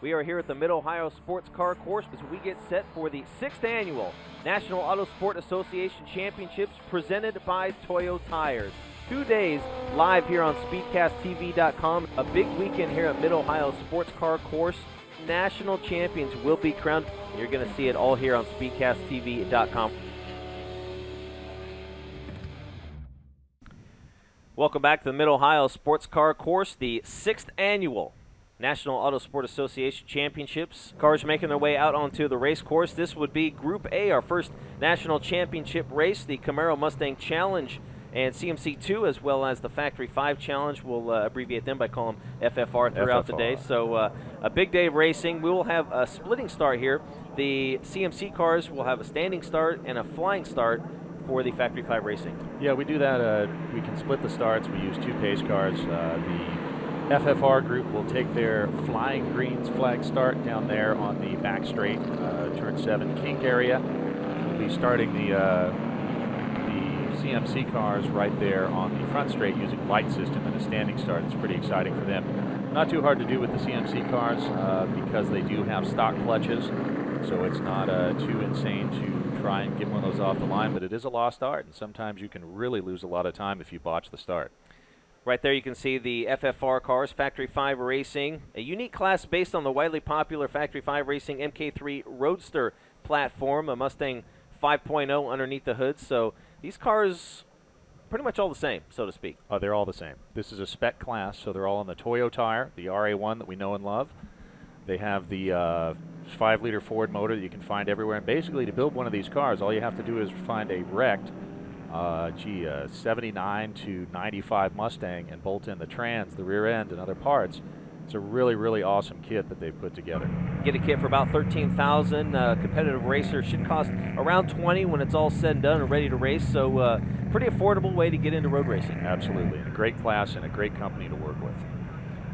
We are here at the Mid-Ohio Sports Car Course as we get set for the 6th Annual National Auto Sport Association Championships presented by Toyo Tires. 2 days live here on SpeedcastTV.com. A big weekend here at Mid-Ohio Sports Car Course. National champions will be crowned. You're going to see it all here on SpeedcastTV.com. Welcome back to the Mid-Ohio Sports Car Course, the 6th Annual National Auto Sport Association Championships. Cars making their way out onto the race course. This would be Group A, our first national championship race, the Camaro Mustang Challenge and CMC 2, as well as the Factory 5 Challenge. We'll abbreviate them by calling them FFR throughout the day. So a big day of racing. We will have a splitting start here. The CMC cars will have a standing start and a flying start for the Factory 5 Racing. Yeah, we do that. We can split the starts. We use 2 pace cars. The FFR group will take their flying greens flag start down there on the back straight, turn 7 kink area. We'll be starting the CMC cars right there on the front straight using light system and a standing start. It's pretty exciting for them. Not too hard to do with the CMC cars because they do have stock clutches, so it's not too insane to try and get one of those off the line, but it is a lost art, and sometimes you can really lose a lot of time if you botch the start. Right there you can see the FFR cars, Factory 5 Racing, a unique class based on the widely popular Factory 5 Racing MK3 Roadster platform, a Mustang 5.0 underneath the hood. So these cars pretty much all the same, so to speak. Oh, they're all the same. This is a spec class, so they're all on the Toyo Tire, the RA1 that we know and love. They have the 5-liter Ford motor that you can find everywhere. And basically, to build one of these cars, all you have to do is find a wrecked 79 to 95 Mustang and bolt in the trans, the rear end, and other parts. It's a really, really awesome kit that they've put together. Get a kit for about $13,000. Competitive racer should cost around $20,000 when it's all said and done and ready to race. So pretty affordable way to get into road racing. Absolutely. And a great class and a great company to work with.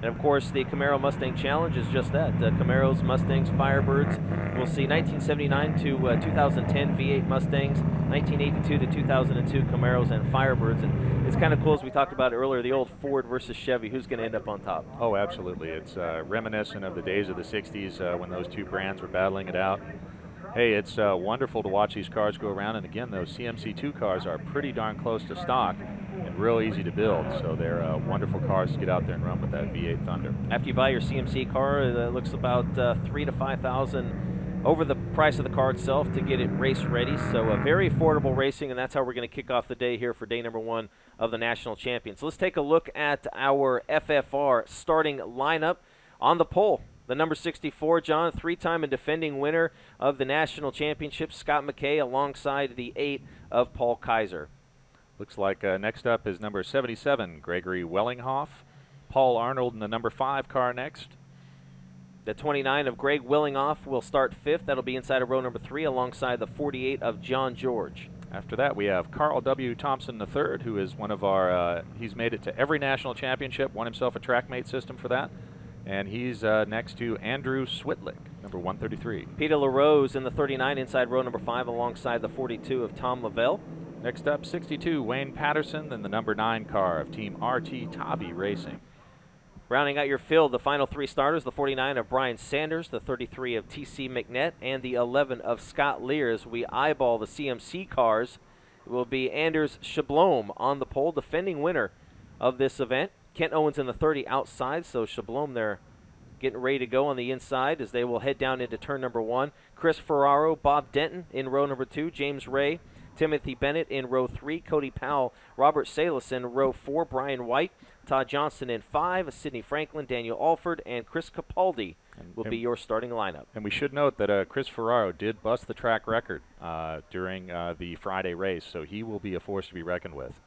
And, of course, the Camaro Mustang Challenge is just that. Camaros, Mustangs, Firebirds. We'll see 1979 to 2010 V8 Mustangs, 1982 to 2002 Camaros and Firebirds. And it's kind of cool, as we talked about earlier, the old Ford versus Chevy. Who's going to end up on top? Oh, absolutely. It's reminiscent of the days of the 60s when those two brands were battling it out. Hey, it's wonderful to watch these cars go around. And, again, those CMC2 cars are pretty darn close to stock and real easy to build, so they're wonderful cars to get out there and run with that V8 Thunder. After you buy your CMC car, it looks about $3,000 to $5,000 over the price of the car itself to get it race ready. So very affordable racing, and that's how we're going to kick off the day here for day number 1 of the National Champions. So let's take a look at our FFR starting lineup on the pole. The number 64, John, 3-time and defending winner of the National Championship, Scott McKay, alongside the 8 of Paul Kaiser. Looks like next up is number 77, Gregory Wellinghoff. Paul Arnold in the number 5 car next. The 29 of Greg Willinghoff will start 5th. That'll be inside of row number 3 alongside the 48 of John George. After that, we have Carl W. Thompson III, who is one of our, he's made it to every national championship, won himself a TrackMate system for that. And he's next to Andrew Switlick, number 133. Peter LaRose in the 39 inside row number 5 alongside the 42 of Tom Lavelle. Next up, 62, Wayne Patterson, and the number 9 car of Team RT Tavi Racing. Rounding out your field, the final 3 starters, the 49 of Brian Sanders, the 33 of T.C. McNett, and the 11 of Scott Lear. As we eyeball the CMC cars, it will be Anders Shablom on the pole, defending winner of this event. Kent Owens in the 30 outside, so Shablom there getting ready to go on the inside as they will head down into turn number 1. Chris Ferraro, Bob Denton in row number 2, James Ray, Timothy Bennett in row 3, Cody Powell, Robert Salas in row 4, Brian White, Todd Johnson in 5, Sidney Franklin, Daniel Alford, and Chris Capaldi will be your starting lineup. And we should note that Chris Ferraro did bust the track record during the Friday race, so he will be a force to be reckoned with.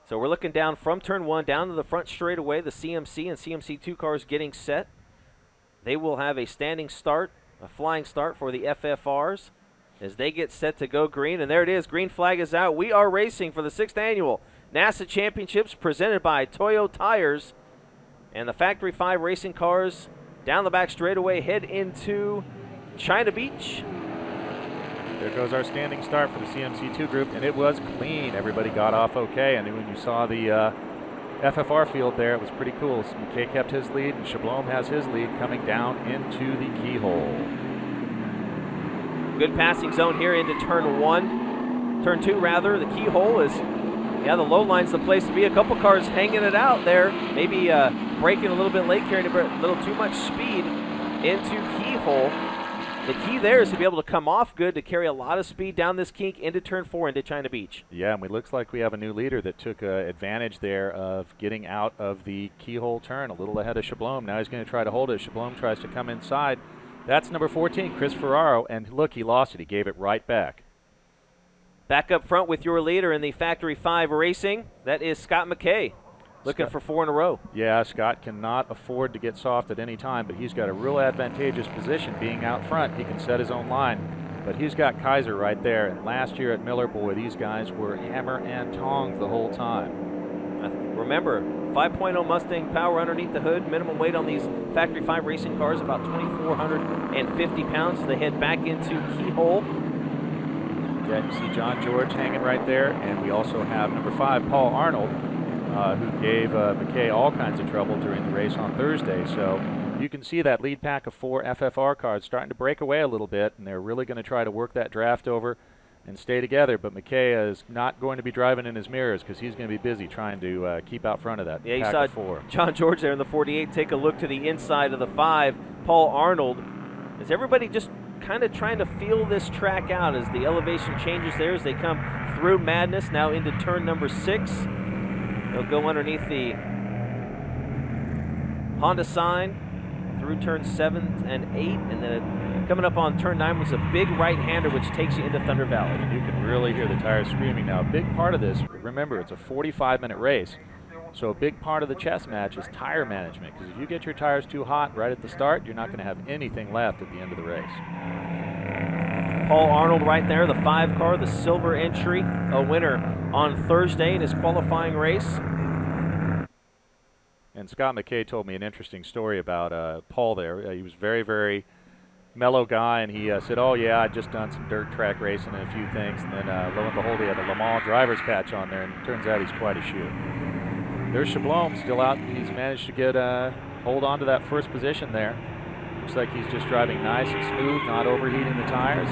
So we're looking down from turn 1 down to the front straightaway, the CMC and CMC2 cars getting set. They will have a standing start, a flying start for the FFRs as they get set to go green. And there it is, green flag is out. We are racing for the 6th Annual NASA Championships presented by Toyo Tires. And the Factory 5 racing cars down the back straightaway head into China Beach. There goes our standing start for the CMC2 group, and it was clean. Everybody got off okay, and when you saw the FFR field there. It was pretty cool. McKay kept his lead, and Chablome has his lead coming down into the keyhole. Good passing zone here into turn 1. Turn 2, rather. The keyhole is, the low line's the place to be. A couple cars hanging it out there. Maybe braking a little bit late, carrying a little too much speed into keyhole. The key there is to be able to come off good, to carry a lot of speed down this kink into turn 4 into China Beach. Yeah, and it looks like we have a new leader that took advantage there of getting out of the keyhole turn a little ahead of Chablome. Now he's going to try to hold it. Chablome tries to come inside. That's number 14, Chris Ferraro, and look, he lost it. He gave it right back. Back up front with your leader in the Factory 5 Racing. That is Scott McKay, looking for 4 in a row. Yeah, Scott cannot afford to get soft at any time, but he's got a real advantageous position being out front. He can set his own line, but he's got Kaiser right there. And last year at Miller, boy, these guys were hammer and tongs the whole time. Remember, 5.0 Mustang power underneath the hood. Minimum weight on these Factory 5 racing cars, about 2,450 pounds. So they head back into keyhole. Yeah, you see John George hanging right there, and we also have number 5, Paul Arnold, who gave McKay all kinds of trouble during the race on Thursday. So you can see that lead pack of 4 FFR cars starting to break away a little bit, and they're really going to try to work that draft over and stay together. But McKay is not going to be driving in his mirrors because he's going to be busy trying to keep out front of that pack of 4. John George there in the 48 take a look to the inside of the 5. Paul Arnold. Is everybody just kind of trying to feel this track out as the elevation changes there as they come through Madness now into turn number 6. They'll go underneath the Honda sign through turn 7 and 8, and then coming up on turn 9 was a big right-hander which takes you into Thunder Valley. You can really hear the tires screaming now. A big part of this, remember, it's a 45-minute race, so a big part of the chess match is tire management, because if you get your tires too hot right at the start, you're not going to have anything left at the end of the race. Paul Arnold right there, the 5 car, the silver entry, a winner on Thursday in his qualifying race. And Scott McKay told me an interesting story about Paul there. He was very, very mellow guy, and he said, oh yeah, I'd just done some dirt track racing and a few things, and then lo and behold, he had a Le Mans driver's patch on there, and it turns out he's quite a shoe. There's Chablome still out. He's managed to get hold on to that first position there. Looks like he's just driving nice and smooth, not overheating the tires,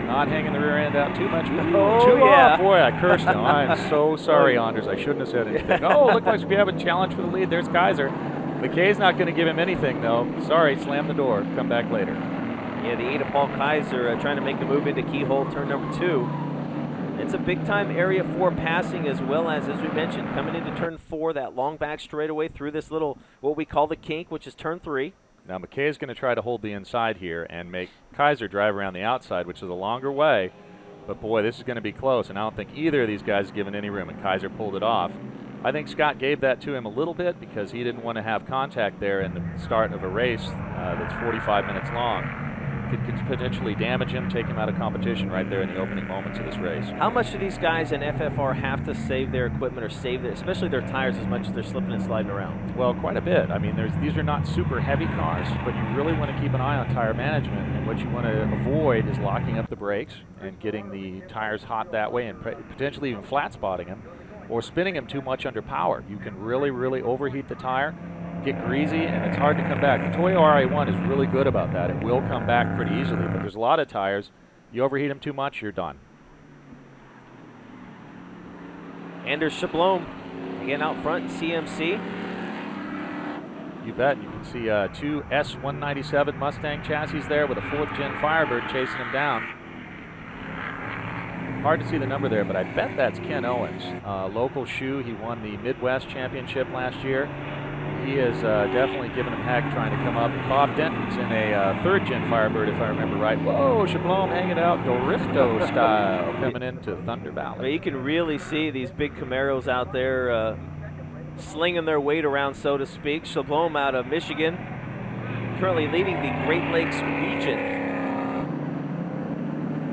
not hanging the rear end out too much. Off. Boy, I cursed him. I'm so sorry, Anders. I shouldn't have said anything. Oh, look like we have a challenge for the lead. There's Kaiser. McKay's not going to give him anything, though. Sorry, slam the door. Come back later. Yeah, the 8 of Paul Kaiser trying to make a move into keyhole turn number 2. It's a big-time area for passing, as well as we mentioned, coming into turn 4, that long back straightaway through this little, what we call the kink, which is turn 3. Now, McKay is going to try to hold the inside here and make Kaiser drive around the outside, which is a longer way. But, boy, this is going to be close, and I don't think either of these guys is given any room, and Kaiser pulled it off. I think Scott gave that to him a little bit because he didn't want to have contact there in the start of a race that's 45 minutes long. Could potentially damage him, take him out of competition right there in the opening moments of this race. How much do these guys in FFR have to save their equipment or save their, especially their tires, as much as they're slipping and sliding around? Well, quite a bit. I mean, these are not super heavy cars, but you really want to keep an eye on tire management. And what you want to avoid is locking up the brakes and getting the tires hot that way and potentially even flat spotting them or spinning them too much under power. You can really, really overheat the tire, get greasy, and it's hard to come back. The Toyo RA1 is really good about that. It will come back pretty easily, but there's a lot of tires. You overheat them too much, you're done. Anders Chablome again out front, CMC. You bet. You can see 2 S197 Mustang chassis there with a 4th gen Firebird chasing him down. Hard to see the number there, but I bet that's Ken Owens. Local shoe. He won the Midwest Championship last year. He is definitely giving him heck trying to come up. Bob Denton's in a 3rd gen Firebird, if I remember right. Whoa, Chablome hanging out Dorifto style coming into Thunder Valley. Well, you can really see these big Camaros out there slinging their weight around, so to speak. Chablome out of Michigan, currently leading the Great Lakes region.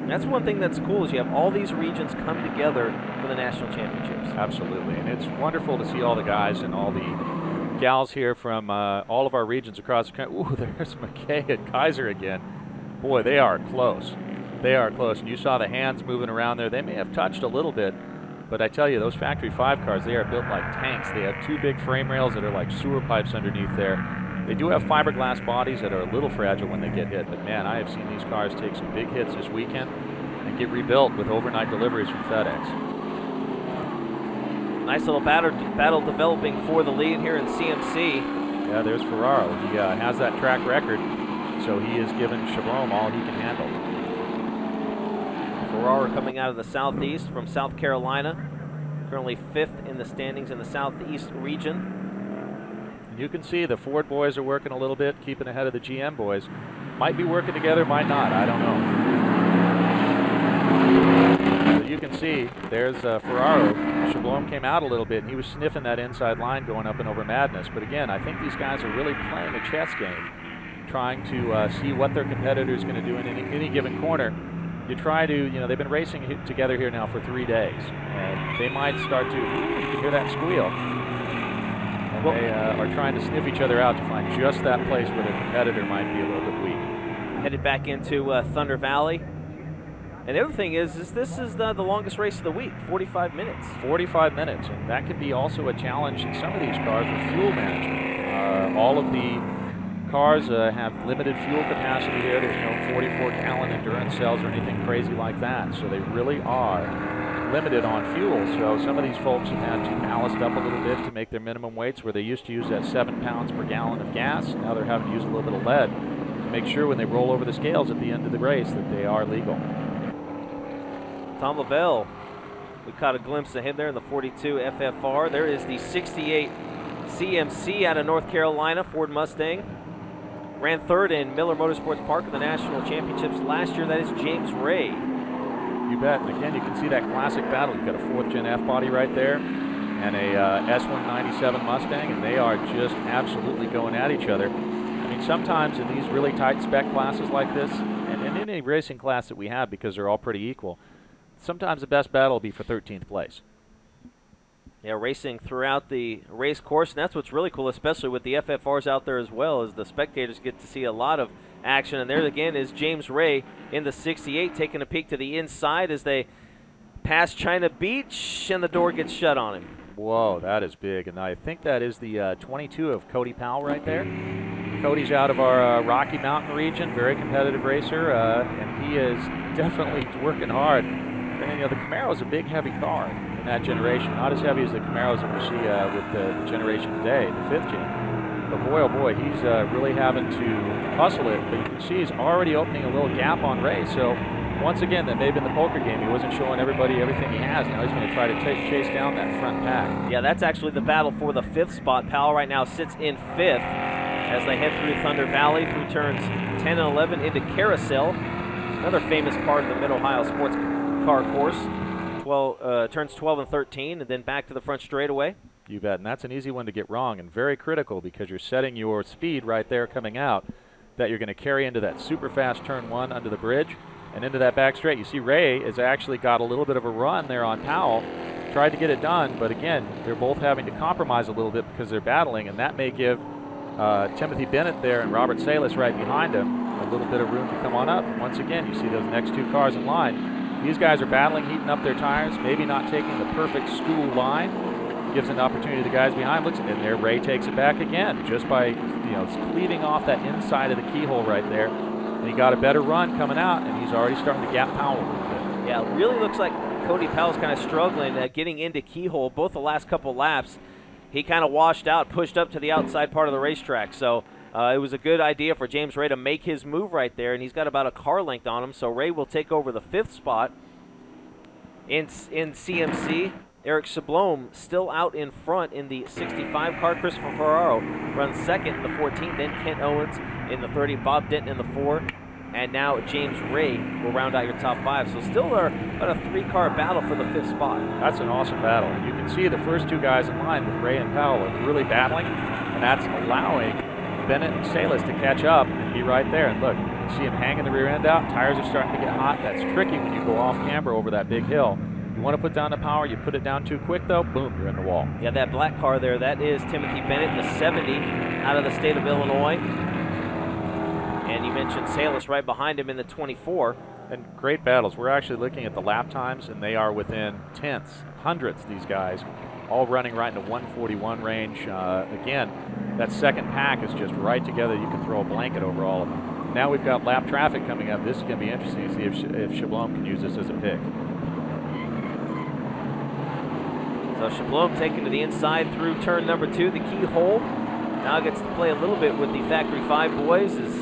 That's one thing that's cool is you have all these regions come together for the national championships. Absolutely, and it's wonderful to see all the guys and all the gals here from all of our regions across the country. Ooh, there's McKay and Kaiser again. Boy, they are close. They are close, and you saw the hands moving around there. They may have touched a little bit, But I tell you, those Factory 5 cars, they are built like tanks. They have 2 big frame rails that are like sewer pipes underneath there. They do have fiberglass bodies that are a little fragile when they get hit, but man, I have seen these cars take some big hits this weekend and get rebuilt with overnight deliveries from FedEx. Nice little battle developing for the lead here in CMC. Yeah, there's Ferraro. He has that track record, so he is giving Chabrome all he can handle. Ferraro coming out of the southeast from South Carolina, currently 5th in the standings in the southeast region. And you can see the Ford boys are working a little bit, keeping ahead of the GM boys. Might be working together, might not, I don't know. So you can see there's Ferraro. Chabrome came out a little bit, and he was sniffing that inside line going up and over Madness. But again, I think these guys are really playing a chess game, trying to see what their competitor is going to do in any given corner. You try to, you know, they've been racing together here now for 3 days, and they might start to, you can hear that squeal. And they are trying to sniff each other out to find just that place where their competitor might be a little bit weak. Headed back into Thunder Valley. And the other thing is this is the longest race of the week, 45 minutes. 45 minutes, and that can be also a challenge in some of these cars with fuel management. All of the cars have limited fuel capacity here. There's no 44-gallon endurance cells or anything crazy like that, so they really are limited on fuel. So some of these folks have had to ballast up a little bit to make their minimum weights, where they used to use that 7 pounds per gallon of gas. Now they're having to use a little bit of lead to make sure when they roll over the scales at the end of the race that they are legal. Tom Lavelle, we caught a glimpse of him there in the 42 FFR. There is the 68 CMC out of North Carolina, Ford Mustang. Ran 3rd in Miller Motorsports Park in the National Championships last year. That is James Ray. You bet. And again, you can see that classic battle. You've got a 4th Gen F body right there and a S197 Mustang, and they are just absolutely going at each other. I mean, sometimes in these really tight spec classes like this, and in any racing class that we have, because they're all pretty equal, sometimes the best battle will be for 13th place. Yeah, racing throughout the race course, and that's what's really cool, especially with the FFRs out there as well, is the spectators get to see a lot of action. And there again is James Ray in the 68, taking a peek to the inside as they pass China Beach, and the door gets shut on him. Whoa, that is big, and I think that is the 22 of Cody Powell right there. Cody's out of our Rocky Mountain region, very competitive racer, and he is definitely working hard. And, you know, the Camaro is a big, heavy car in that generation. Not as heavy as the Camaros that we see with the generation today, the 5th gen. But boy, oh boy, he's really having to hustle it. But you can see he's already opening a little gap on Ray. So once again, that may have been the poker game. He wasn't showing everybody everything he has. Now he's going to try to chase down that front pack. Yeah, that's actually the battle for the 5th spot. Powell right now sits in 5th as they head through Thunder Valley, through turns 10 and 11 into Carousel, another famous part of the Mid-Ohio sports car course. Turns 12 and 13, and then back to the front straightaway. You bet, and that's an easy one to get wrong and very critical, because you're setting your speed right there coming out that you're going to carry into that super fast turn 1 under the bridge and into that back straight. You see Ray has actually got a little bit of a run there on Powell, tried to get it done, but again, they're both having to compromise a little bit because they're battling, and that may give Timothy Bennett there and Robert Salas right behind him a little bit of room to come on up. Once again, you see those next 2 cars in line. These guys are battling, heating up their tires, maybe not taking the perfect school line. Gives an opportunity to the guys behind. Looks, and there Ray takes it back again, just by, you know, cleaving off that inside of the keyhole right there. And he got a better run coming out, and he's already starting to gap Powell a little bit. Yeah, it really looks like Cody Powell's kind of struggling getting into keyhole. Both the last couple laps, he kind of washed out, pushed up to the outside part of the racetrack. So it was a good idea for James Ray to make his move right there, and he's got about a car length on him. So Ray will take over the 5th spot in CMC. Eric Chablome still out in front in the 65 car. Christopher Ferraro runs 2nd in the 14, then Kent Owens in the 30, Bob Denton in the 4, and now James Ray will round out your top 5. So still about a 3-car battle for the 5th spot. That's an awesome battle. You can see the first 2 guys in line with Ray and Powell are really battling, and that's allowing Bennett and Salas to catch up and be right there. And look, you see him hanging the rear end out. Tires are starting to get hot. That's tricky when you go off camber over that big hill. You want to put down the power, you put it down too quick though, boom, you're in the wall. Yeah, that black car there, that is Timothy Bennett in the 70 out of the state of Illinois. And you mentioned Salas right behind him in the 24. And great battles. We're actually looking at the lap times, and they are within tenths, hundredths, these guys, all running right in the 141 range. Again, that second pack is just right together. You can throw a blanket over all of them. Now we've got lap traffic coming up. This is going to be interesting to see if Chablom can use this as a pick. So Chablom taken to the inside through turn number 2, the keyhole. Now gets to play a little bit with the Factory 5 boys as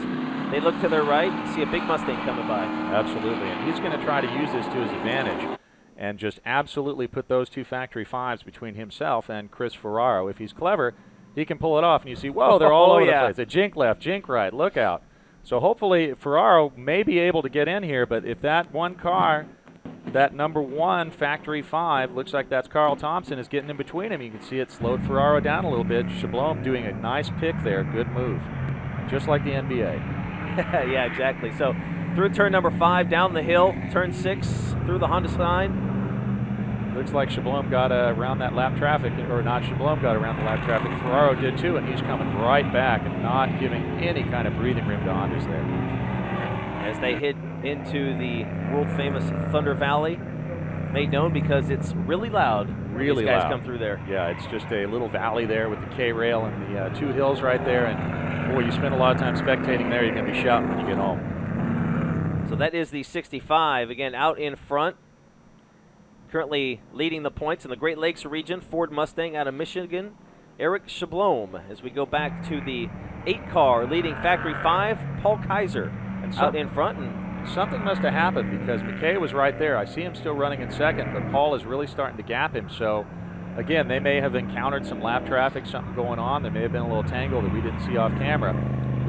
they look to their right and see a big Mustang coming by. Absolutely, and he's going to try to use this to his advantage and just absolutely put those two Factory 5s between himself and Chris Ferraro. If he's clever, he can pull it off, and you see, whoa, they're all over the place. A jink left, jink right, look out. So hopefully Ferraro may be able to get in here, but if that one car, that number 1 Factory 5, looks like that's Carl Thompson, is getting in between him. You can see it slowed Ferraro down a little bit. Chablom doing a nice pick there, good move, just like the NBA. Yeah, exactly. So through turn number 5, down the hill, turn 6, through the Honda sign. Looks like Chablom got around that lap traffic, or not Chablom got around the lap traffic. Ferraro did too, and he's coming right back and not giving any kind of breathing room to Hondas there. As they hit into the world-famous Thunder Valley, made known because it's really loud. Really these guys loud. come through there. Yeah, it's just a little valley there with the K-rail and the 2 hills right there, and boy, you spend a lot of time spectating there. You're going to be shouting when you get home. So that is the 65, again, out in front. Currently leading the points in the Great Lakes region, Ford Mustang out of Michigan, Eric Chablom. As we go back to the 8-car leading Factory 5, Paul Kaiser out in front. And something must have happened because McKay was right there. I see him still running in second, but Paul is really starting to gap him. So, again, they may have encountered some lap traffic, something going on. There may have been a little tangle that we didn't see off camera.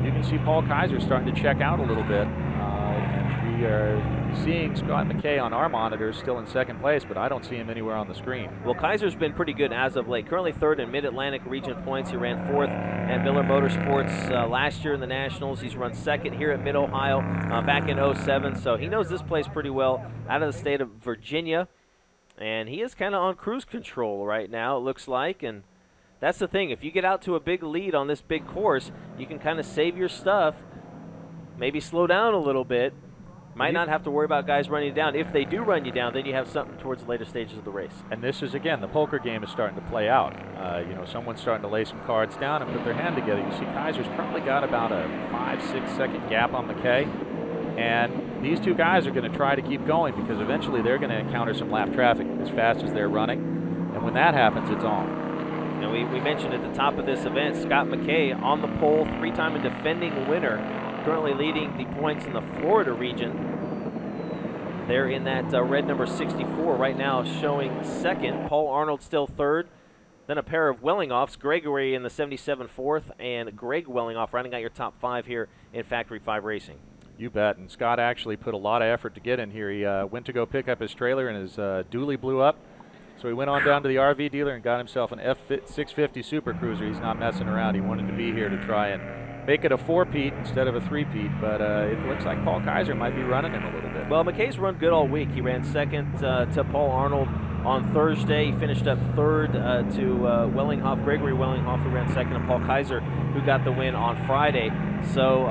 You can see Paul Kaiser starting to check out a little bit. And we are seeing Scott McKay on our monitors still in second place, but I don't see him anywhere on the screen. Well, Kaiser's been pretty good as of late. Currently 3rd in Mid-Atlantic region points. He ran 4th at Miller Motorsports last year in the Nationals. He's run 2nd here at Mid-Ohio back in 07, so he knows this place pretty well out of the state of Virginia. And he is kind of on cruise control right now, it looks like. And that's the thing. If you get out to a big lead on this big course, you can kind of save your stuff, maybe slow down a little bit. Might not have to worry about guys running you down. If they do run you down, then you have something towards the later stages of the race. And this is, again, the poker game is starting to play out. Someone's starting to lay some cards down and put their hand together. You see Kaiser's probably got about a 5-6 second gap on McKay. And these two guys are going to try to keep going because eventually they're going to encounter some lap traffic as fast as they're running. And when that happens, it's on. And we mentioned at the top of this event, Scott McKay on the pole, 3-time and defending winner, currently leading the points in the Florida region. They're in that red number 64 right now, showing 2nd. Paul Arnold still 3rd. Then a pair of Wellingoffs, Gregory in the 77 4th, and Greg Wellingoff rounding out your top 5 here in Factory 5 racing. You bet. And Scott actually put a lot of effort to get in here. He went to go pick up his trailer, and his dually blew up. So he went on down to the RV dealer and got himself an F650 Super Cruiser. He's not messing around. He wanted to be here to try and make it a 4-peat instead of a 3-peat, but it looks like Paul Kaiser might be running him a little bit. Well, McKay's run good all week. He ran 2nd to Paul Arnold on Thursday. He finished up 3rd to Gregory Wellinghoff, who ran 2nd, and Paul Kaiser, who got the win on Friday. So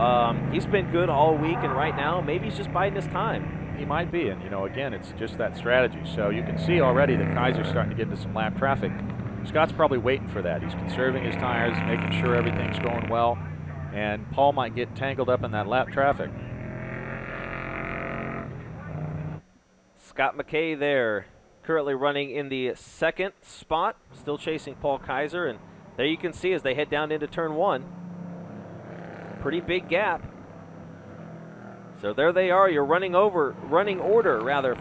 he's been good all week, and right now maybe he's just biding his time. He might be, and again, it's just that strategy. So you can see already that Kaiser's starting to get into some lap traffic. Scott's probably waiting for that. He's conserving his tires, making sure everything's going well, and Paul might get tangled up in that lap traffic. Scott McKay there, currently running in the 2nd spot, still chasing Paul Kaiser, and there you can see as they head down into turn 1. Pretty big gap. So there they are, your running order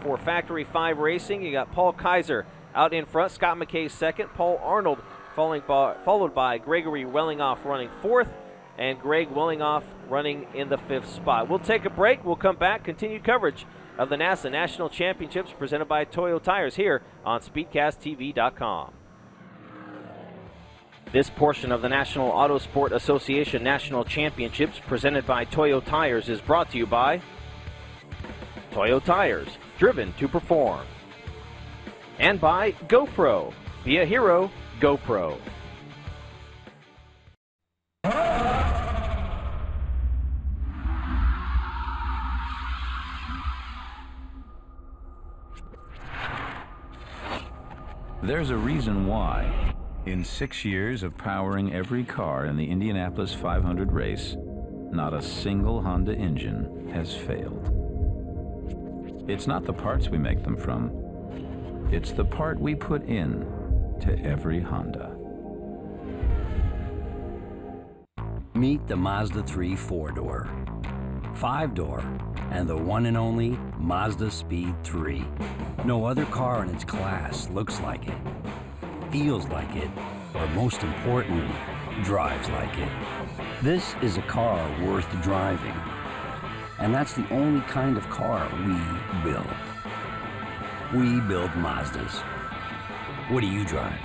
for Factory 5 racing. You got Paul Kaiser out in front, Scott McKay 2nd, Paul Arnold followed by Gregory Wellinghoff running 4th, and Greg Wellinghoff running in the 5th spot. We'll take a break. We'll come back. Continued coverage of the NASA National Championships presented by Toyo Tires here on SpeedcastTV.com. This portion of the National Autosport Association National Championships presented by Toyo Tires is brought to you by Toyo Tires, driven to perform. And by GoPro. Be a hero, GoPro. There's a reason why. In 6 years of powering every car in the Indianapolis 500 race, not a single Honda engine has failed. It's not the parts we make them from. It's the part we put in to every Honda. Meet the Mazda 3 4-door, 5-door, and the one and only Mazda Speed 3. No other car in its class looks like it, feels like it, or most importantly, drives like it. This is a car worth driving. And that's the only kind of car we build. We build Mazdas. What do you drive?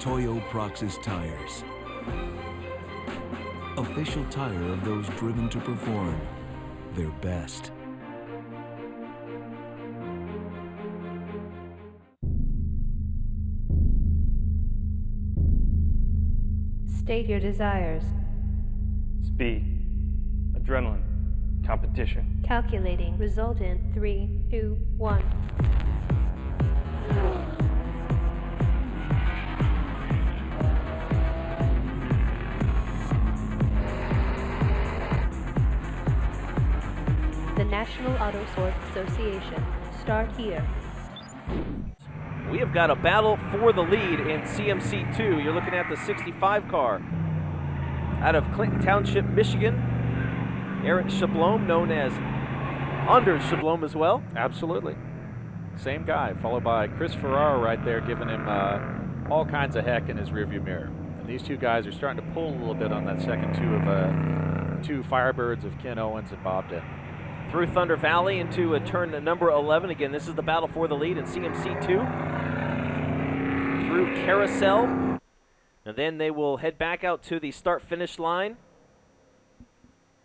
Toyo Tires. Official tire of those driven to perform their best. State your desires. Speed, adrenaline, competition. Calculating. Result in 3, 2, 1. The National Auto Sport Association. Start here. We have got a battle for the lead in CMC 2. You're looking at the 65 car out of Clinton Township, Michigan. Eric Shablom, known as Anders Shablom as well. Absolutely. Same guy, followed by Chris Ferraro right there, giving him all kinds of heck in his rearview mirror. And these two guys are starting to pull a little bit on that second two Firebirds of Ken Owens and Bob Denton. Through Thunder Valley into a turn number 11. Again, this is the battle for the lead in CMC 2. Through Carousel. And then they will head back out to the start-finish line.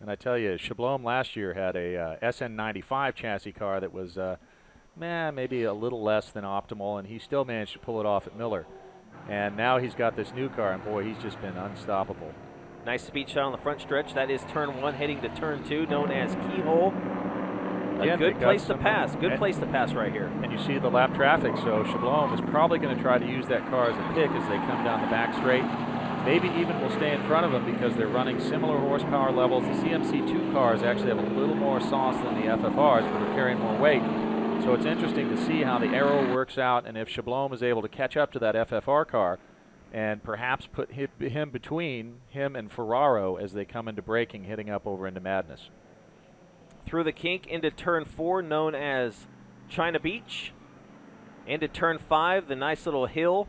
And I tell you, Shablom last year had a SN95 chassis car that was maybe a little less than optimal, and he still managed to pull it off at Miller. And now he's got this new car, and boy, he's just been unstoppable. Nice speed shot on the front stretch. That is turn 1 heading to turn 2, known as Keyhole. A good place to pass. Good place to pass right here. And you see the lap traffic, so Shablom is probably going to try to use that car as a pick as they come down the back straight. Maybe even will stay in front of them because they're running similar horsepower levels. The CMC2 cars actually have a little more sauce than the FFRs, but are carrying more weight. So it's interesting to see how the aero works out, and if Shablom is able to catch up to that FFR car and perhaps put him between him and Ferraro as they come into braking, hitting up over into Madness. Through the kink into turn 4, known as China Beach. Into turn 5, the nice little hill.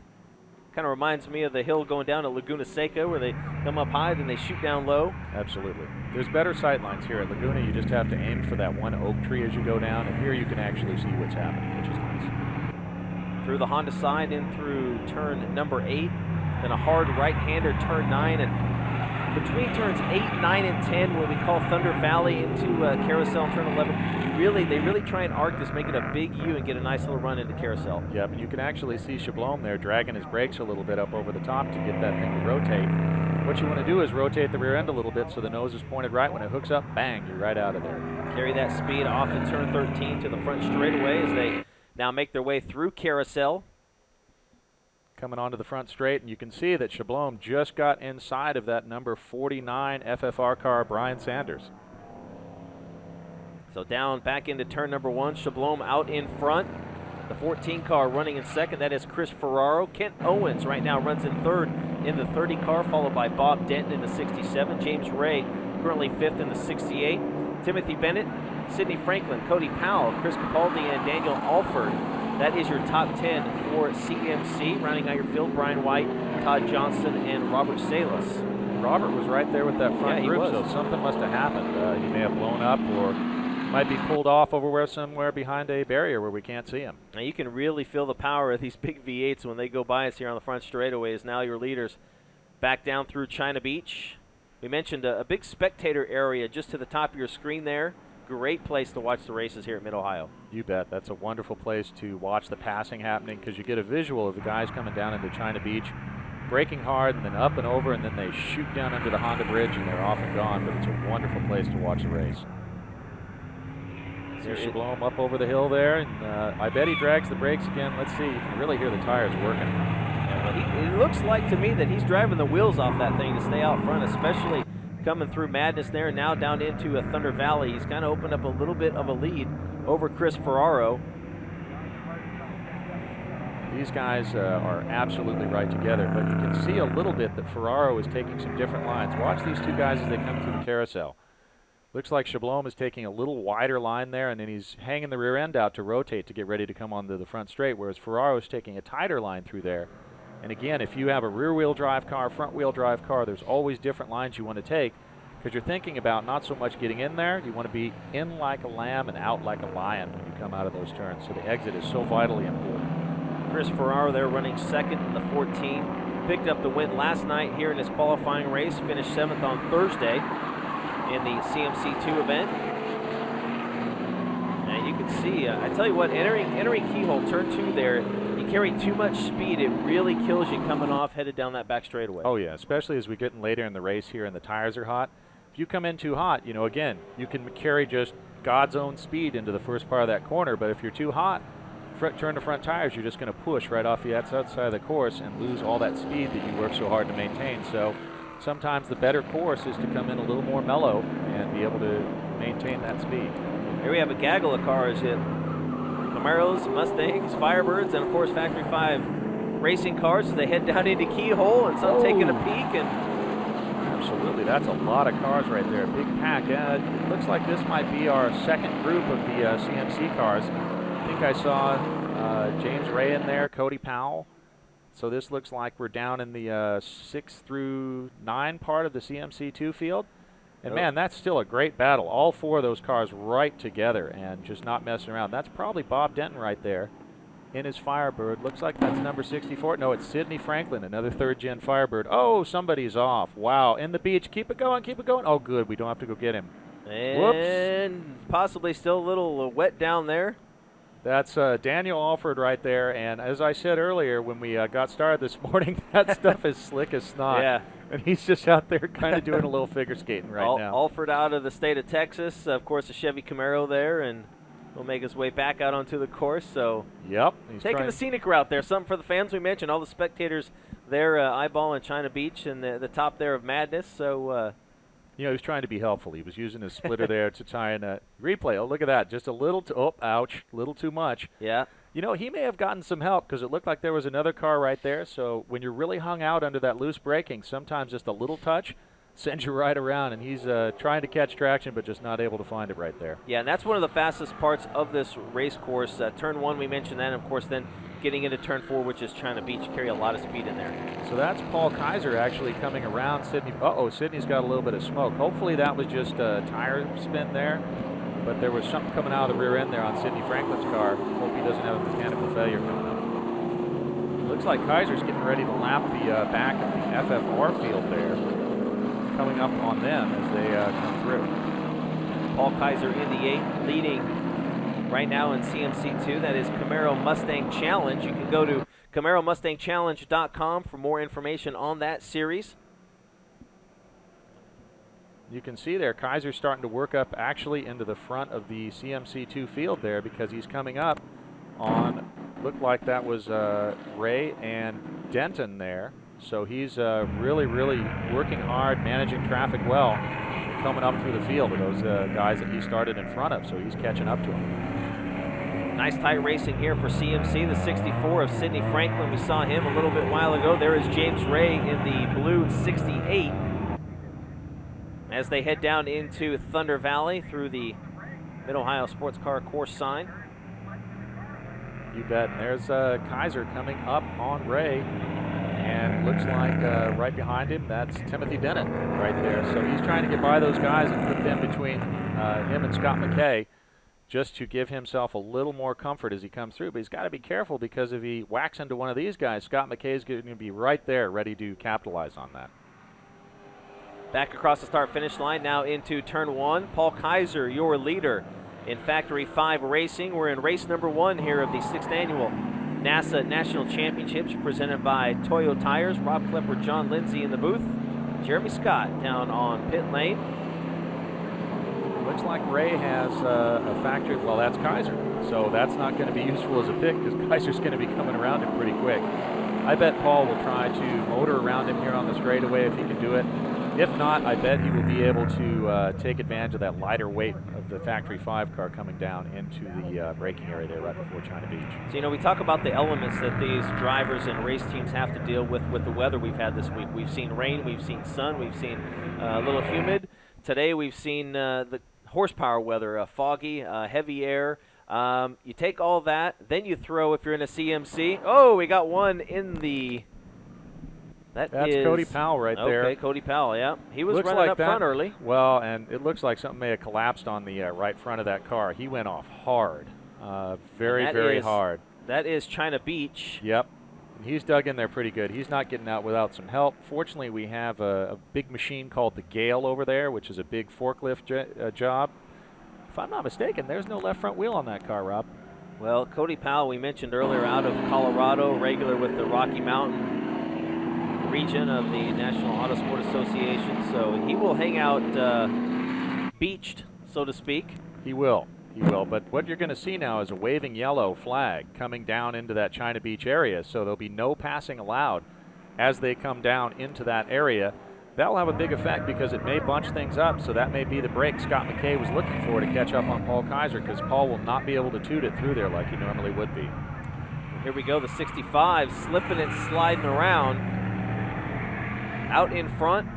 Kind of reminds me of the hill going down at Laguna Seca where they come up high, then they shoot down low. Absolutely. There's better sight lines here at Laguna. You just have to aim for that one oak tree as you go down, and here you can actually see what's happening, which is nice. Through the Honda side, in through turn number 8, then a hard right-hander, turn 9, and between turns 8, 9, and 10, what we call Thunder Valley into Carousel in turn 11, they really try and arc this, make it a big U and get a nice little run into Carousel. Yep, and you can actually see Shablom there dragging his brakes a little bit up over the top to get that thing to rotate. What you want to do is rotate the rear end a little bit so the nose is pointed right. When it hooks up, bang, you're right out of there. Carry that speed off in turn 13 to the front straightaway as they now make their way through Carousel. Coming onto the front straight, and you can see that Shablom just got inside of that number 49 FFR car, Brian Sanders. So down back into turn number 1, Shablom out in front. The 14 car running in second, that is Chris Ferraro. Kent Owens right now runs in third in the 30 car, followed by Bob Denton in the 67. James Ray currently 5th in the 68. Timothy Bennett, Sidney Franklin, Cody Powell, Chris Capaldi, and Daniel Alford. That is your top 10 for CMC. Rounding out your field, Brian White, Todd Johnson, and Robert Salas. Robert was right there with that front group, so something must have happened. He may have blown up or might be pulled off over somewhere behind a barrier where we can't see him. Now you can really feel the power of these big V8s when they go by us here on the front straightaways. Now your leaders back down through China Beach. We mentioned a big spectator area just to the top of your screen there. Great place to watch the races here at Mid-Ohio. You bet. That's a wonderful place to watch the passing happening because you get a visual of the guys coming down into China Beach, braking hard and then up and over, and then they shoot down under the Honda Bridge and they're off and gone. But it's a wonderful place to watch the race. There's Shabloom up over the hill there, and I bet he drags the brakes again. Let's see. You can really hear the tires working. Yeah, it looks like to me that he's driving the wheels off that thing to stay out front, especially coming through Madness there and now down into a Thunder Valley. He's kind of opened up a little bit of a lead over Chris Ferraro. These guys are absolutely right together, but you can see a little bit that Ferraro is taking some different lines. Watch these two guys as they come through the carousel. Looks like Shabloom is taking a little wider line there, and then he's hanging the rear end out to rotate to get ready to come onto the front straight, whereas Ferraro is taking a tighter line through there. And again, if you have a rear-wheel drive car, front-wheel drive car, there's always different lines you want to take because you're thinking about not so much getting in there. You want to be in like a lamb and out like a lion when you come out of those turns. So the exit is so vitally important. Chris Ferraro there running second in the 14. Picked up the win last night here in his qualifying race. Finished 7th on Thursday in the CMC2 event. And you can see, I tell you what, entering keyhole, turn 2 there, you carry too much speed, it really kills you coming off, headed down that back straightaway. Oh yeah, especially as we get in later in the race here and the tires are hot. If you come in too hot, you know, again, you can carry just God's own speed into the first part of that corner, but if you're too hot, turn to front tires, you're just going to push right off the outside of the course and lose all that speed that you work so hard to maintain. So sometimes the better course is to come in a little more mellow and be able to maintain that speed. Here we have a gaggle of cars here. Camaros, Mustangs, Firebirds, and of course Factory 5 racing cars as they head down into keyhole, and some taking a peek. And absolutely, that's a lot of cars right there. Big pack. It looks like this might be our second group of the CMC cars. I think I saw James Ray in there, Cody Powell. So this looks like we're down in the 6 through 9 part of the CMC2 field. And man, that's still a great battle. All 4 of those cars right together and just not messing around. That's probably Bob Denton right there in his Firebird. Looks like that's number 64. No, it's Sidney Franklin, another 3rd-gen Firebird. Oh, somebody's off. Wow, in the beach. Keep it going, keep it going. Oh, good, we don't have to go get him. And whoops. Possibly still a little wet down there. That's Daniel Alford right there, and as I said earlier when we got started this morning, that stuff is slick as snot. Yeah. And he's just out there kind of doing a little figure skating right now. Alford out of the state of Texas, of course, a Chevy Camaro there, and will make his way back out onto the course. So yep, he's taking the scenic route there. Something for the fans. We mentioned all the spectators there eyeballing China Beach and the top there of Madness. So you know, he was trying to be helpful. He was using his splitter there to try and replay. Oh, look at that. Just a little ouch, a little too much. Yeah. You know, he may have gotten some help because it looked like there was another car right there. So when you're really hung out under that loose braking, sometimes just a little touch sends you right around, and he's trying to catch traction but just not able to find it right there. Yeah, and that's one of the fastest parts of this race course. Turn 1, we mentioned that, and of course then getting into turn 4, which is China Beach. Carry a lot of speed in there. So that's Paul Kaiser actually coming around Sydney. Uh-oh, Sydney's got a little bit of smoke. Hopefully that was just a tire spin there, but there was something coming out of the rear end there on Sidney Franklin's car. Hope he doesn't have a mechanical failure coming up. Looks like Kaiser's getting ready to lap the back of the FFR field there, coming up on them as they come through. Paul Kaiser in the 8, leading right now in CMC2. That is Camaro Mustang Challenge. You can go to CamaroMustangChallenge.com for more information on that series. You can see there Kaiser's starting to work up actually into the front of the CMC2 field there because he's coming up on, looked like that was Ray and Denton there. So he's really, really working hard, managing traffic well, coming up through the field with those guys that he started in front of. So he's catching up to him. Nice tight racing here for CMC, the 64 of Sidney Franklin. We saw him a little bit while ago. There is James Ray in the blue 68. as they head down into Thunder Valley through the Mid-Ohio Sports Car Course sign. You bet. And there's Kaiser coming up on Ray. And looks like right behind him, that's Timothy Bennett right there. So he's trying to get by those guys and put them between him and Scott McKay just to give himself a little more comfort as he comes through. But he's got to be careful because if he whacks into one of these guys, Scott McKay is going to be right there ready to capitalize on that. Back across the start-finish line, now into turn 1. Paul Kaiser, your leader in Factory 5 Racing. We're in race number 1 here of the 6th annual NASA National Championships presented by Toyo Tires. Rob Klepper, John Lindsay in the booth. Jeremy Scott down on pit lane. Looks like Ray has a factory. Well, that's Kaiser. So that's not going to be useful as a pick because Kaiser's going to be coming around him pretty quick. I bet Paul will try to motor around him here on the straightaway if he can do it. If not, I bet he will be able to take advantage of that lighter weight of the Factory 5 car coming down into the braking area there right before China Beach. So, you know, we talk about the elements that these drivers and race teams have to deal with the weather we've had this week. We've seen rain, we've seen sun, we've seen a little humid. Today we've seen the horsepower weather, foggy, heavy air. You take all that, then you throw, if you're in a CMC, oh, we got one in the... That's Cody Powell right there. Okay, Cody Powell, yeah. He was looks running like up that, front early. Well, and it looks like something may have collapsed on the right front of that car. He went off hard, very hard. That is China Beach. Yep. He's dug in there pretty good. He's not getting out without some help. Fortunately, we have a big machine called the Gale over there, which is a big forklift job. If I'm not mistaken, there's no left front wheel on that car, Rob. Well, Cody Powell, we mentioned earlier, out of Colorado, regular with the Rocky Mountain region of the National Auto Sport Association. So he will hang out beached, so to speak. He will. He will. But what you're going to see now is a waving yellow flag coming down into that China Beach area. So there'll be no passing allowed as they come down into that area. That'll have a big effect because it may bunch things up. So that may be the break Scott McKay was looking for to catch up on Paul Kaiser, because Paul will not be able to toot it through there like he normally would be. Here we go, the 65 slipping and sliding around. Out in front.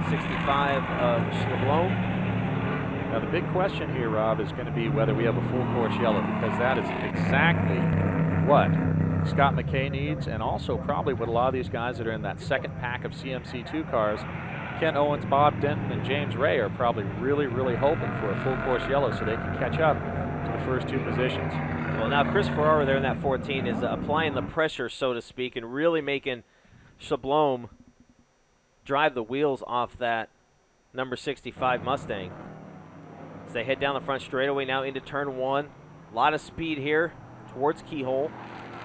'65 of Schlabloem. Now the big question here, Rob, is going to be whether we have a full course yellow, because that is exactly what Scott McKay needs, and also probably what a lot of these guys that are in that second pack of CMC2 cars, Ken Owens, Bob Denton, and James Ray, are probably really hoping for a full course yellow so they can catch up to the first 2 positions. Well, now Chris Ferraro there in that 14 is applying the pressure, so to speak, and really making Schlabloem drive the wheels off that number 65 Mustang. As they head down the front straightaway now into turn 1. A lot of speed here towards Keyhole.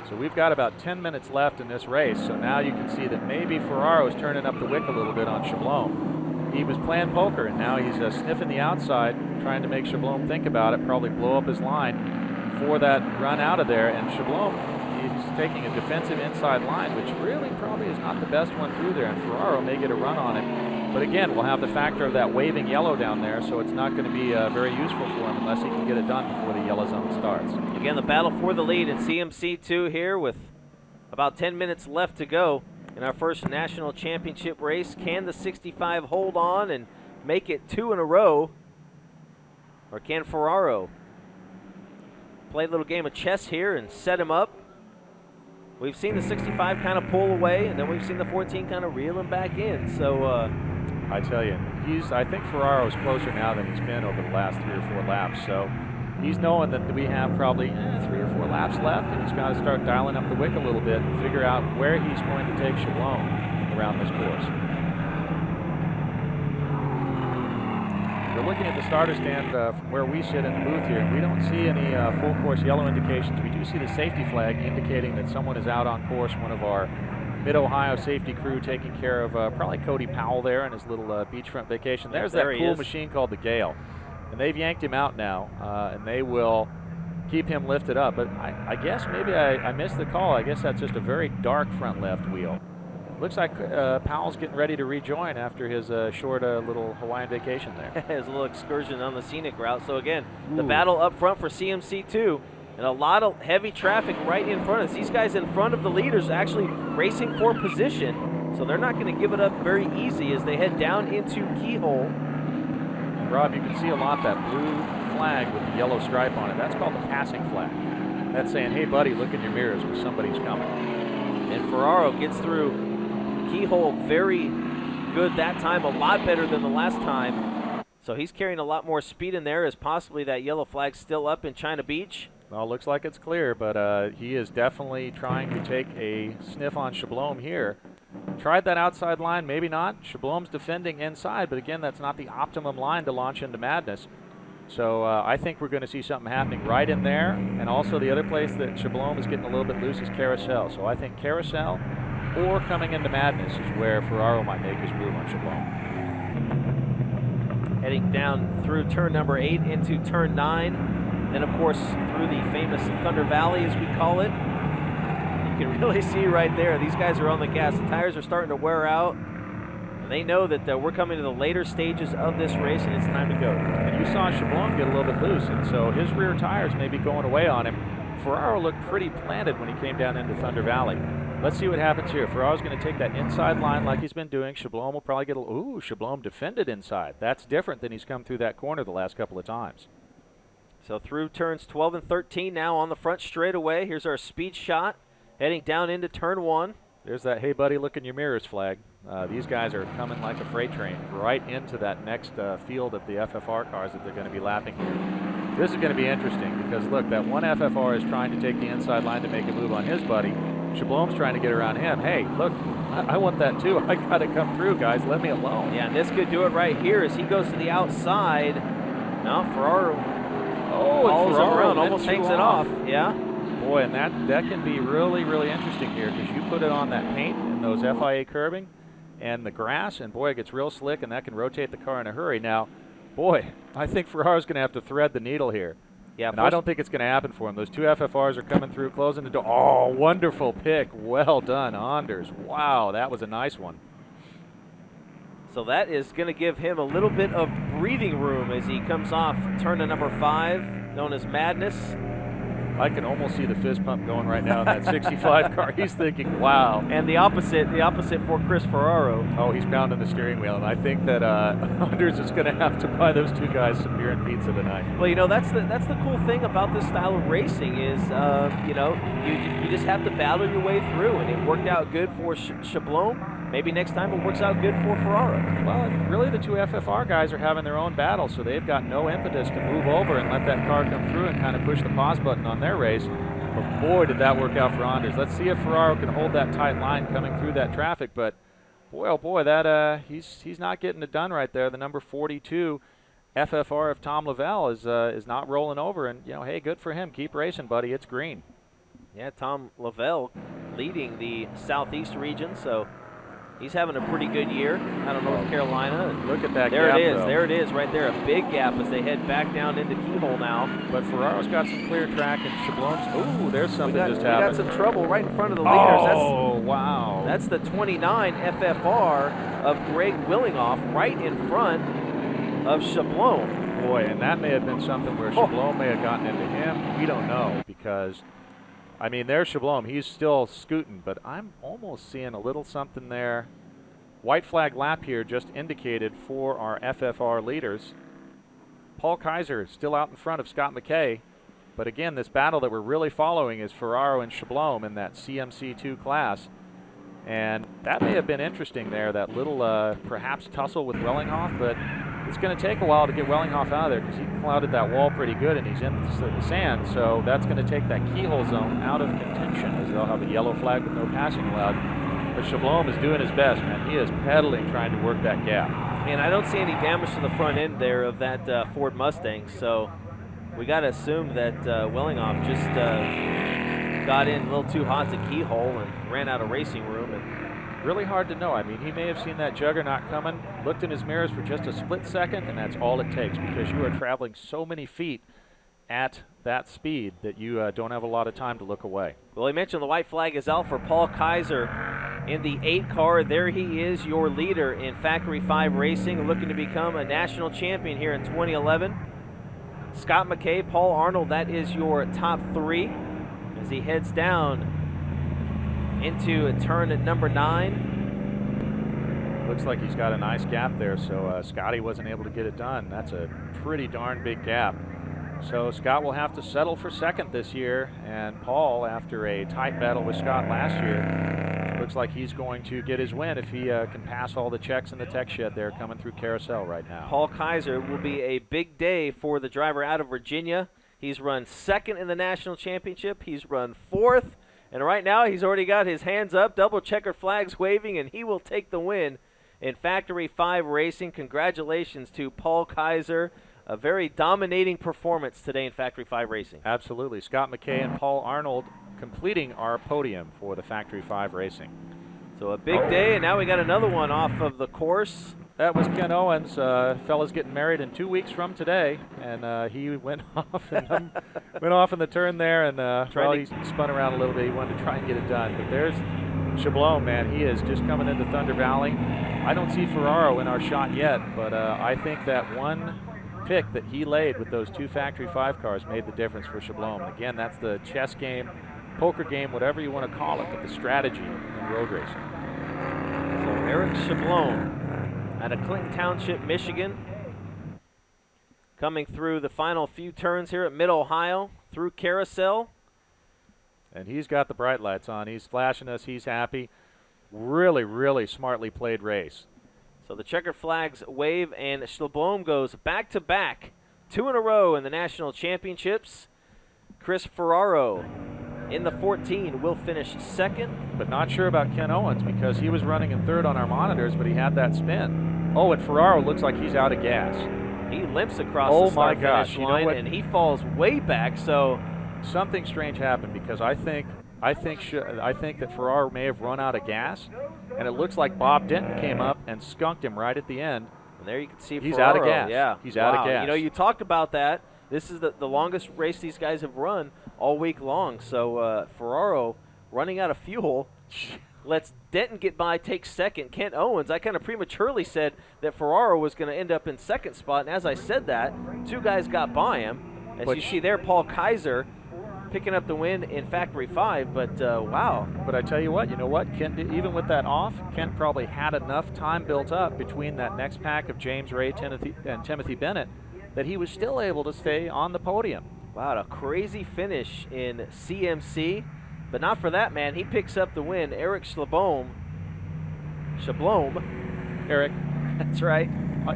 So we've got about 10 minutes left in this race, so now you can see that maybe Ferraro is turning up the wick a little bit on Schlabloem. He was playing poker, and now he's sniffing the outside, trying to make Schlabloem think about it, probably blow up his line for that run out of there. And Schlabloem is taking a defensive inside line, which really probably is not the best one through there, and Ferraro may get a run on it. But again, we'll have the factor of that waving yellow down there, so it's not going to be very useful for him unless he can get it done before the yellow zone starts. Again, the battle for the lead in CMC2 here with about 10 minutes left to go in our first national championship race. Can the 65 hold on and make it 2 in a row? Or can Ferraro play a little game of chess here and set him up? We've seen the 65 kind of pull away, and then we've seen the 14 kind of reel him back in. So I tell you, I think Ferraro's closer now than he's been over the last 3 or 4 laps. So he's knowing that we have probably 3 or 4 laps left, and he's got to start dialing up the wick a little bit and figure out where he's going to take Schlabloem around this course. We're looking at the starter stand from where we sit in the booth here, and we don't see any full course yellow indications. We do see the safety flag indicating that someone is out on course, one of our Mid-Ohio safety crew taking care of probably Cody Powell there on his little beachfront vacation. There's that cool machine called the Gale, and they've yanked him out now, and they will keep him lifted up. But I guess maybe I missed the call. I guess that's just a very dark front left wheel. Looks like Powell's getting ready to rejoin after his short little Hawaiian vacation there. His little excursion on the scenic route. So again, the battle up front for CMC2. And a lot of heavy traffic right in front of us. These guys in front of the leaders actually racing for position, so they're not going to give it up very easy as they head down into Keyhole. And Rob, you can see a lot that blue flag with the yellow stripe on it. That's called the passing flag. That's saying, hey, buddy, look in your mirrors because somebody's coming. And Ferraro gets through Keyhole very good that time, a lot better than the last time. So he's carrying a lot more speed in there as possibly that yellow flag still up in China Beach. Well, looks like it's clear, but he is definitely trying to take a sniff on Chablome here. Tried that outside line, maybe not. Chablome's defending inside, but again, that's not the optimum line to launch into madness. So I think we're going to see something happening right in there. And also the other place that Chablome is getting a little bit loose is Carousel. So I think Carousel or coming into madness is where Ferraro might make his move on Chablome. Heading down through turn number 8 into turn 9. Then, of course, through the famous Thunder Valley, as we call it. You can really see right there, these guys are on the gas. The tires are starting to wear out. And they know that we're coming to the later stages of this race, and it's time to go. And you saw Chablome get a little bit loose, and so his rear tires may be going away on him. Ferraro looked pretty planted when he came down into Thunder Valley. Let's see what happens here. Ferraro's going to take that inside line like he's been doing. Chablome will probably get a little, ooh, Chablome defended inside. That's different than he's come through that corner the last couple of times. So through turns 12 and 13 now on the front straightaway. Here's our speed shot heading down into turn 1. There's that, hey, buddy, look in your mirrors flag. These guys are coming like a freight train right into that next field of the FFR cars that they're going to be lapping here. This is going to be interesting because, look, that one FFR is trying to take the inside line to make a move on his buddy. Chablome's trying to get around him. Hey, look, I want that too. I got to come through, guys. Let me alone. Yeah, and this could do it right here as he goes to the outside. No, Ferraro follows him around, almost hangs it off. Yeah. Boy, and that can be really, really interesting here because you put it on that paint and those FIA curbing and the grass, and boy, it gets real slick, and that can rotate the car in a hurry. Now, boy, I think Ferraro's going to have to thread the needle here. Yeah, and I don't think it's going to happen for him. Those two FFRs are coming through, closing the door. Oh, wonderful pick. Well done, Anders. Wow, that was a nice one. So that is going to give him a little bit of breathing room as he comes off turn to number 5, known as Madness. I can almost see the fist pump going right now in that 65 car. He's thinking, wow. And the opposite for Chris Ferraro. Oh, he's pounding the steering wheel, and I think that Anders is going to have to buy those two guys some beer and pizza tonight. Well, you know, that's the cool thing about this style of racing is, you know, you just have to battle your way through, and it worked out good for Chablome. Maybe next time it works out good for Ferraro. Well, really the two FFR guys are having their own battle, so they've got no impetus to move over and let that car come through and kind of push the pause button on their race. But boy, did that work out for Anders. Let's see if Ferraro can hold that tight line coming through that traffic. But boy, oh boy, that he's not getting it done right there. The number 42 FFR of Tom Lavelle is not rolling over. And, you know, hey, good for him. Keep racing, buddy. It's green. Yeah, Tom Lavelle leading the Southeast region, so he's having a pretty good year out of North Carolina. Look at that there gap, it is. though. There it is right there. A big gap as they head back down into Keyhole now. But Ferraro's got some clear track, and Chablome's, ooh, there's something just happened. We got some trouble right in front of the leaders. Oh, wow. That's the 29 FFR of Greg Willinghoff right in front of Chablome. Boy, and that may have been something where Chablome may have gotten into him. We don't know because, I mean, there's Chablome. He's still scooting, but I'm almost seeing a little something there. White flag lap here just indicated for our FFR leaders. Paul Kaiser is still out in front of Scott McKay. But again, this battle that we're really following is Ferraro and Chablome in that CMC2 class. And that may have been interesting there, that little perhaps tussle with Willinghoff, but it's going to take a while to get Willinghoff out of there because he clouded that wall pretty good and he's in the sand. So that's going to take that keyhole zone out of contention as they'll have a yellow flag with no passing allowed. But Chablome is doing his best, man. He is pedaling trying to work that gap. And I don't see any damage to the front end there of that Ford Mustang. So we got to assume that Willinghoff just got in a little too hot to keyhole and ran out of racing room. And really hard to know. I mean, he may have seen that juggernaut coming, looked in his mirrors for just a split second, and that's all it takes because you are traveling so many feet at that speed that you don't have a lot of time to look away. Well, he mentioned the white flag is out for Paul Kaiser in the 8 car. There he is, your leader in Factory 5 Racing, looking to become a national champion here in 2011. Scott McKay, Paul Arnold, that is your top three as he heads down into turn at number 9. Looks like he's got a nice gap there, so Scotty wasn't able to get it done. That's a pretty darn big gap. So Scott will have to settle for second this year, and Paul, after a tight battle with Scott last year, looks like he's going to get his win if he can pass all the checks in the tech shed there coming through Carousel right now. Paul Kaiser will be a big day for the driver out of Virginia. He's run second in the national championship. He's run fourth, and right now he's already got his hands up, double checkered flags waving, and he will take the win in Factory 5 Racing. Congratulations to Paul Kaiser. A very dominating performance today in Factory 5 Racing. Absolutely. Scott McKay and Paul Arnold completing our podium for the Factory 5 Racing. So a big day, and now we got another one off of the course. That was Ken Owens. Fella's getting married in 2 weeks from today, and he went off and went off in the turn there, and he spun around a little bit. He wanted to try and get it done. But there's Chablon, man. He is just coming into Thunder Valley. I don't see Ferraro in our shot yet, but I think that one pick that he laid with those 2 Factory 5 cars made the difference for Chablon. Again, that's the chess game, poker game, whatever you want to call it, but the strategy in road racing. So Eric Chablon out of Clinton Township, Michigan, coming through the final few turns here at Mid-Ohio through Carousel. And he's got the bright lights on. He's flashing us. He's happy. Really, really smartly played race. So the checkered flags wave, and Schlabloem goes back-to-back, 2 in a row in the national championships. Chris Ferraro in the 14 will finish second. But not sure about Ken Owens because he was running in third on our monitors, but he had that spin. Oh, and Ferraro looks like he's out of gas. He limps across the start-finish line, you know what? and he falls way back. So something strange happened because I think that Ferraro may have run out of gas, and it looks like Bob Denton came up and skunked him right at the end. And there you can see he's Ferraro. out of gas. Yeah, he's out of gas. You know, you talked about that. This is the longest race these guys have run all week long. So Ferraro running out of fuel lets Denton get by, takes second. Kent Owens, I kind of prematurely said that Ferraro was going to end up in second spot, and as I said that, 2 guys got by him. As you see there, Paul Kaiser picking up the win in Factory 5, but wow. But I tell you what, Kent, even with that off, Kent probably had enough time built up between that next pack of James Ray and Timothy Bennett that he was still able to stay on the podium. Wow, a crazy finish in CMC, but not for that, man. He picks up the win. Eric Schlabloem. Eric. That's right.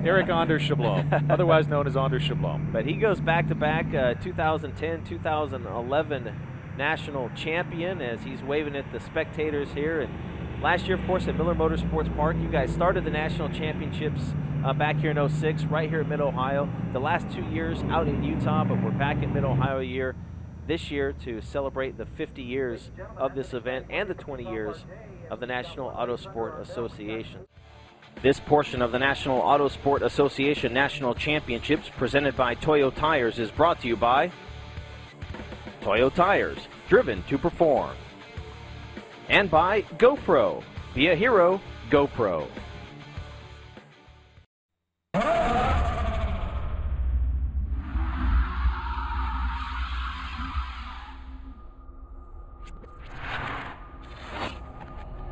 Eric Anders Chablon, otherwise known as Anders Chablon. But he goes back-to-back 2010, 2011 national champion as he's waving at the spectators here. And last year, of course, at Miller Motorsports Park, you guys started the national championships back here in 06, right here at Mid-Ohio. The last 2 years out in Utah, but we're back in Mid-Ohio this year to celebrate the 50 years of this event and the 20 years of the National Autosport Association. This portion of the National Autosport Association National Championships presented by Toyo Tires is brought to you by Toyo Tires, driven to perform. And by GoPro. Be a hero, GoPro.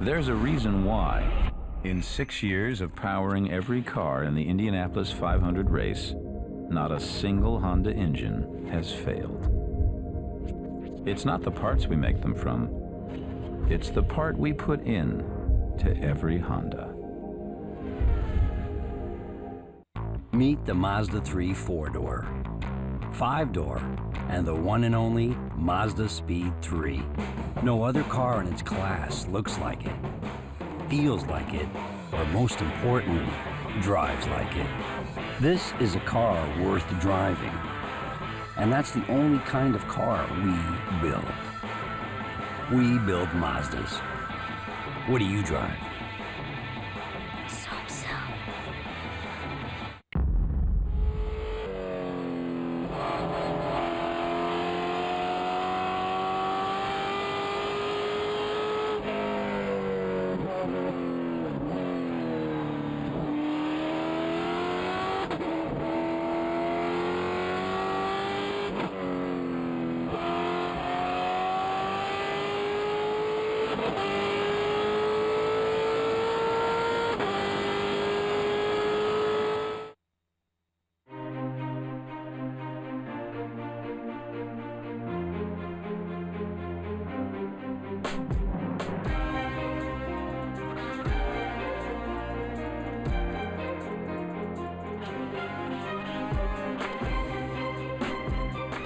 There's a reason why. In 6 years of powering every car in the Indianapolis 500 race, not a single Honda engine has failed. It's not the parts we make them from. It's the part we put in to every Honda. Meet the Mazda 3 4-door, 5-door, and the one and only Mazda Speed 3. No other car in its class looks like it, feels like it, or most importantly, drives like it. This is a car worth driving. And that's the only kind of car we build. We build Mazdas. What do you drive?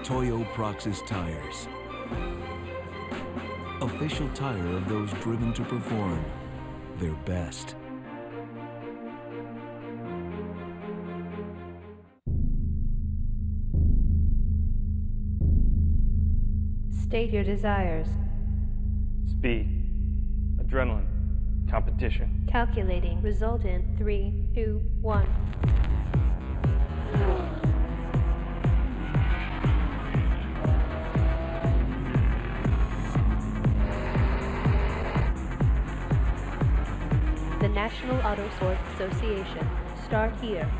Toyo Tires. Official tire of those driven to perform their best. State your desires. Speed, adrenaline, competition. Calculating. Result in 3, 2, 1. The National Auto Sport Association. Start here.